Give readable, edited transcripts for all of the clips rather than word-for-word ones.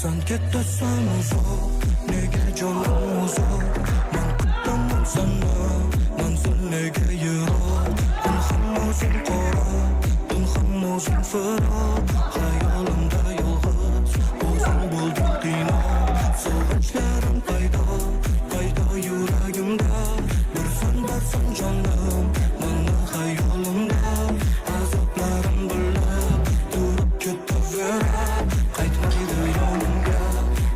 Sen ketasan uzoq, nega jonim uzoq? Men kutaman sana, manzil nega yiroq? Kun ham o'zing qora, tun ham o'zing firoq. Xayolimda yolg'iz, o'zing bo'lding qiynoq. Sog'inchlarim paydo yuragimda. Borsan jonim, mana xayolimda. Azoblarim bilib, turib ketaveradi. Qaytmaydi yonimga,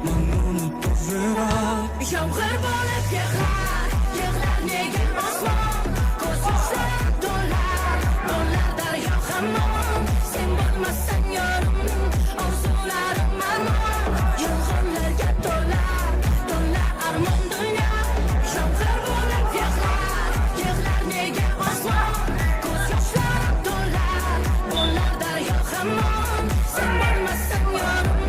meni unutaveradi. Yomg'ir bo'lib yig'lar nega osmon? Ko'z yoshlar do'llar daryo hamon. Sen bo'lmasang yorim, orzularim armon. Yolg'onlarga to'la armon dunyo. Yomg'ir bo'lib yig'lar nega osmon? Ko'z yoshlar do'llar daryo hamon. Sen bo'lmasang yorim,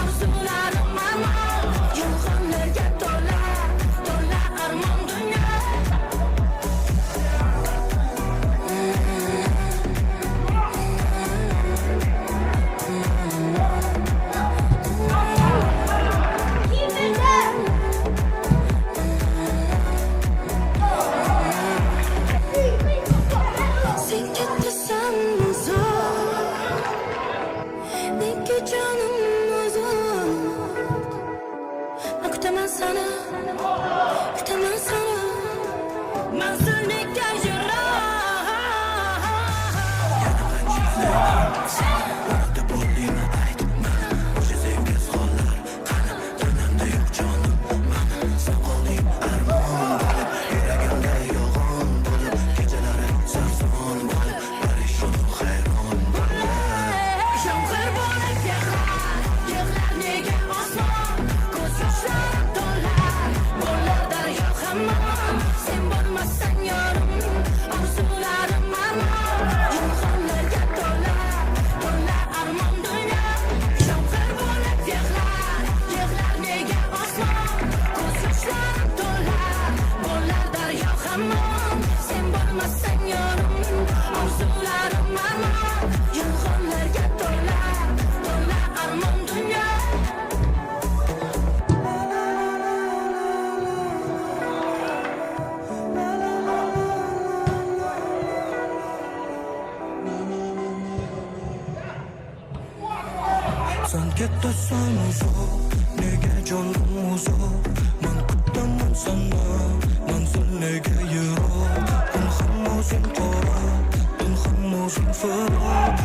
orzularim armon. Yolg'onlarga to'la armon dunyo. Sen ketasan uzoq, nega jonim uzoq? Men kutaman sana, manzil nega yiroq? Orada bo'ldingmi aytma, o'sha sevgisiz hollar qani? Tanamda yo'q jonim, mana sen qolding armon bo'lib. Yuragimda yolg'on bo'lib, kechalari sarson bo'lib, parishonu hayron bo'lib. Yomg'ir bo'lib yig'lar nega osmon? Ko'z yoshlar do'llar daryo hamon. Sen bo'lmasang yorim, orzularim armon. Yolg'onlarga to'la armon dunyo. Yomg'ir bo'lib yig'lar nega osmon? Ko'z yoshlar do'llar daryo hamon. Sen bo'lmasang yorim, orzularim armon. Yolg'onlarga to'la armon dunyo. Sen ketasan uzoq, nega jonim uzoq? Men kutaman sana, manzil nega yiroq? Kun ham o'zing qora, tun ham o'zing firoq.